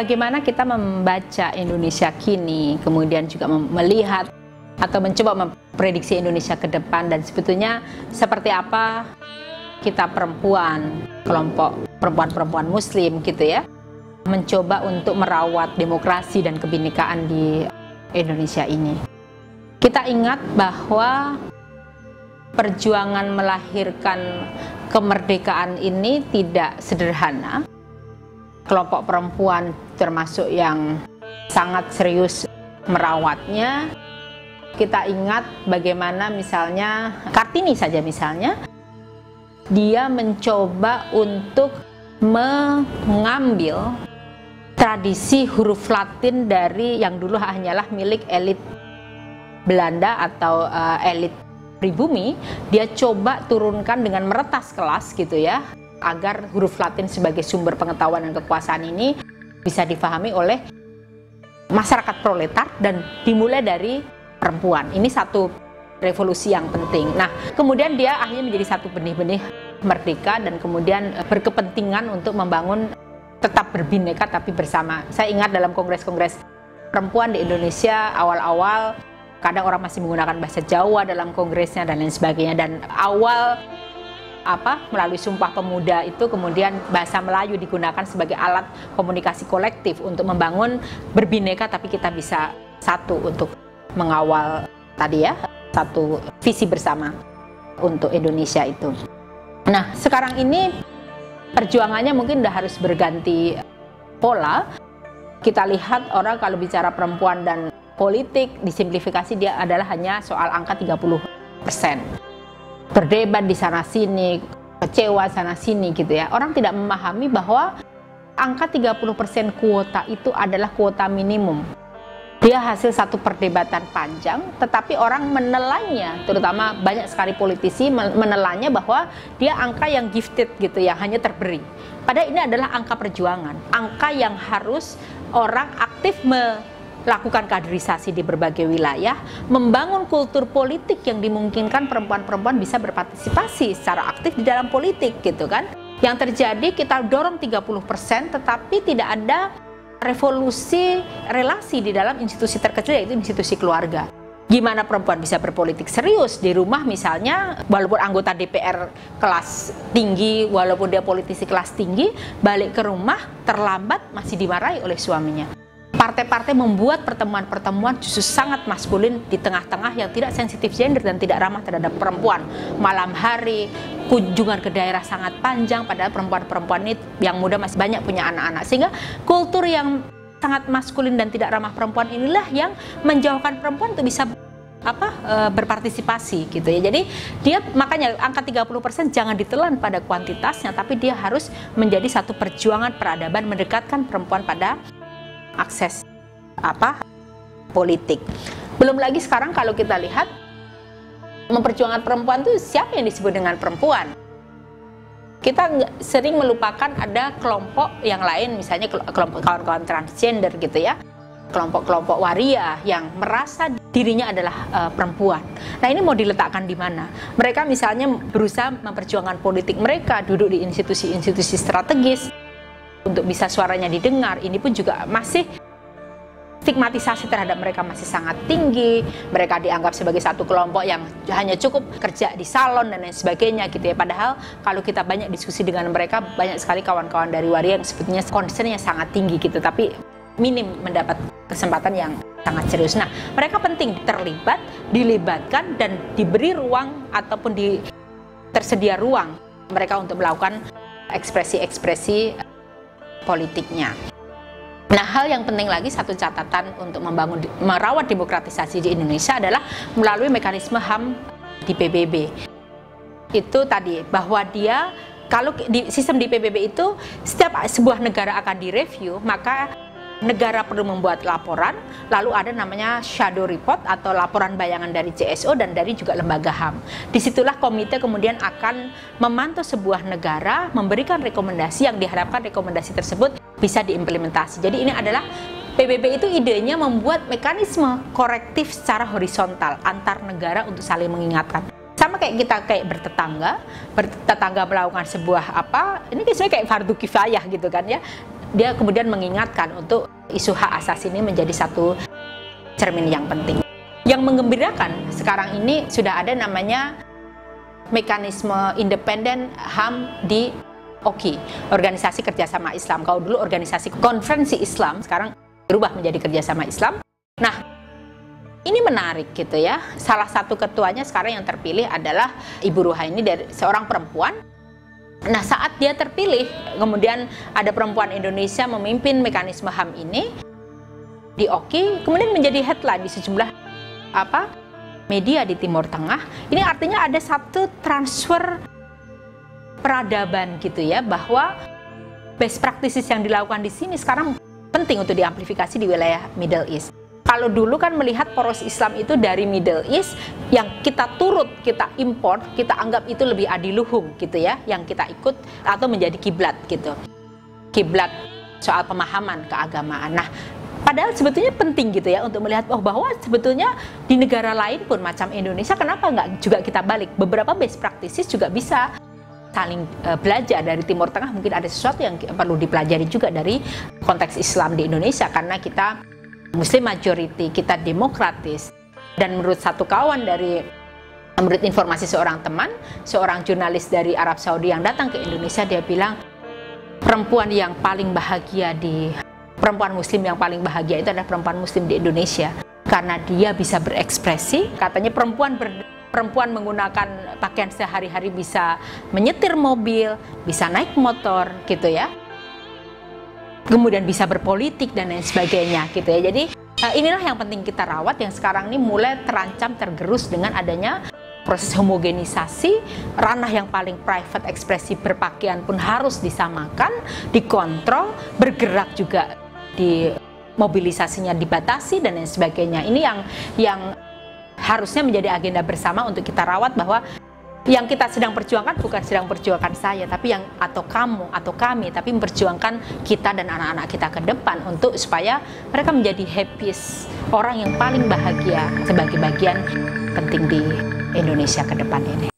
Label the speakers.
Speaker 1: bagaimana kita membaca Indonesia kini, kemudian juga melihat atau mencoba memprediksi Indonesia ke depan, dan sebetulnya seperti apa kita perempuan, kelompok perempuan-perempuan muslim gitu ya, mencoba untuk merawat demokrasi dan kebinekaan di Indonesia ini. Kita ingat bahwa perjuangan melahirkan kemerdekaan ini tidak sederhana. Kelompok perempuan termasuk yang sangat serius merawatnya. Kita ingat bagaimana misalnya Kartini saja misalnya, dia mencoba untuk mengambil tradisi huruf Latin dari yang dulu hanyalah milik elit Belanda atau elit pribumi. Dia coba turunkan dengan meretas kelas gitu ya, agar huruf Latin sebagai sumber pengetahuan dan kekuasaan ini bisa difahami oleh masyarakat proletar dan dimulai dari perempuan. Ini satu revolusi yang penting. Nah, kemudian dia akhirnya menjadi satu benih-benih merdeka dan kemudian berkepentingan untuk membangun tetap berbineka tapi bersama. Saya ingat dalam kongres-kongres perempuan di Indonesia awal-awal, kadang orang masih menggunakan bahasa Jawa dalam kongresnya dan lain sebagainya, dan awal melalui Sumpah Pemuda itu kemudian bahasa Melayu digunakan sebagai alat komunikasi kolektif untuk membangun berbineka tapi kita bisa satu untuk mengawal tadi ya, satu visi bersama untuk Indonesia itu. Nah, sekarang ini perjuangannya mungkin udah harus berganti pola. Kita lihat orang kalau bicara perempuan dan politik, disimplifikasi dia adalah hanya soal angka 30%. Berdebat di sana sini, kecewa sana sini gitu ya. Orang tidak memahami bahwa angka 30% kuota itu adalah kuota minimum. Dia hasil satu perdebatan panjang, tetapi orang menelanya, terutama banyak sekali politisi menelanya bahwa dia angka yang gifted gitu, yang hanya terberi. Padahal ini adalah angka perjuangan, angka yang harus orang aktif melakukan kaderisasi di berbagai wilayah, membangun kultur politik yang dimungkinkan perempuan-perempuan bisa berpartisipasi secara aktif di dalam politik gitu kan. Yang terjadi kita dorong 30% tetapi tidak ada revolusi relasi di dalam institusi terkecil, yaitu institusi keluarga. Gimana perempuan bisa berpolitik serius di rumah misalnya, walaupun anggota DPR kelas tinggi, walaupun dia politisi kelas tinggi, balik ke rumah terlambat masih dimarahi oleh suaminya. Partai-partai membuat pertemuan-pertemuan justru sangat maskulin di tengah-tengah yang tidak sensitif gender dan tidak ramah terhadap perempuan. Malam hari, kunjungan ke daerah sangat panjang, padahal perempuan-perempuan ini yang muda masih banyak punya anak-anak. Sehingga kultur yang sangat maskulin dan tidak ramah perempuan inilah yang menjauhkan perempuan untuk bisa berpartisipasi gitu ya. Jadi dia makanya angka 30% jangan ditelan pada kuantitasnya, tapi dia harus menjadi satu perjuangan peradaban mendekatkan perempuan pada akses politik. Belum lagi sekarang kalau kita lihat memperjuangkan perempuan itu siapa yang disebut dengan perempuan? Kita sering melupakan ada kelompok yang lain, misalnya kelompok kawan-kawan transgender gitu ya, kelompok-kelompok waria yang merasa dirinya adalah perempuan. Nah, ini mau diletakkan di mana? Mereka misalnya berusaha memperjuangkan politik mereka, duduk di institusi-institusi strategis untuk bisa suaranya didengar. Ini pun juga masih stigmatisasi terhadap mereka masih sangat tinggi. Mereka dianggap sebagai satu kelompok yang hanya cukup kerja di salon dan lain sebagainya gitu ya. Padahal kalau kita banyak diskusi dengan mereka, banyak sekali kawan-kawan dari waria yang sebetulnya concernnya sangat tinggi gitu, tapi minim mendapat kesempatan yang sangat serius. Nah, mereka penting terlibat, dilibatkan dan diberi ruang ataupun tersedia ruang mereka untuk melakukan ekspresi-ekspresi politiknya. Nah, hal yang penting lagi, satu catatan untuk merawat demokratisasi di Indonesia adalah melalui mekanisme HAM di PBB. Itu tadi, bahwa dia, kalau di sistem di PBB itu, setiap sebuah negara akan direview, maka negara perlu membuat laporan, lalu ada namanya shadow report atau laporan bayangan dari CSO dan dari juga lembaga HAM. Disitulah komite kemudian akan memantau sebuah negara, memberikan rekomendasi yang diharapkan rekomendasi tersebut bisa diimplementasi. Jadi ini adalah PBB itu idenya membuat mekanisme korektif secara horizontal antar negara untuk saling mengingatkan. Sama kayak kita bertetangga melakukan sebuah ini biasanya kayak fardu kifayah gitu kan ya. dia kemudian mengingatkan untuk isu hak asasi ini menjadi satu cermin yang penting. Yang menggembirakan sekarang ini sudah ada namanya mekanisme independen HAM di OKI, Organisasi Kerjasama Islam. Kalau dulu organisasi konferensi Islam, sekarang berubah menjadi kerjasama Islam. Nah, ini menarik gitu ya. Salah satu ketuanya sekarang yang terpilih adalah Ibu Ruhaini, dari seorang perempuan. Nah, saat dia terpilih, kemudian ada perempuan Indonesia memimpin mekanisme HAM ini di OKI, kemudian menjadi headline di sejumlah media di Timur Tengah. Ini artinya ada satu transfer peradaban gitu ya, bahwa best practices yang dilakukan di sini sekarang penting untuk diamplifikasi di wilayah Middle East. Kalau dulu kan melihat poros Islam itu dari Middle East, yang kita turut, kita import, kita anggap itu lebih adiluhung gitu ya, yang kita ikut atau menjadi kiblat gitu. Kiblat soal pemahaman keagamaan. Nah, padahal sebetulnya penting gitu ya untuk melihat bahwa sebetulnya di negara lain pun macam Indonesia, kenapa nggak juga kita balik? Beberapa best practices juga bisa saling belajar dari Timur Tengah. Mungkin ada sesuatu yang perlu dipelajari juga dari konteks Islam di Indonesia, karena kita Muslim majority, kita demokratis. Dan menurut satu kawan menurut informasi seorang teman, seorang jurnalis dari Arab Saudi yang datang ke Indonesia, dia bilang perempuan Muslim yang paling bahagia itu adalah perempuan Muslim di Indonesia, karena dia bisa berekspresi. Katanya perempuan menggunakan pakaian sehari-hari, bisa menyetir mobil, bisa naik motor gitu ya, kemudian bisa berpolitik dan lain sebagainya gitu ya. Jadi inilah yang penting kita rawat, yang sekarang ini mulai terancam tergerus dengan adanya proses homogenisasi. Ranah yang paling private, ekspresi berpakaian pun harus disamakan, dikontrol, bergerak juga di mobilisasinya dibatasi dan lain sebagainya. Ini yang harusnya menjadi agenda bersama untuk kita rawat, bahwa yang kita sedang perjuangkan bukan sedang perjuangkan saya, tapi atau kamu atau kami, tapi memperjuangkan kita dan anak-anak kita ke depan, untuk supaya mereka menjadi happiest, orang yang paling bahagia sebagai bagian penting di Indonesia ke depan ini.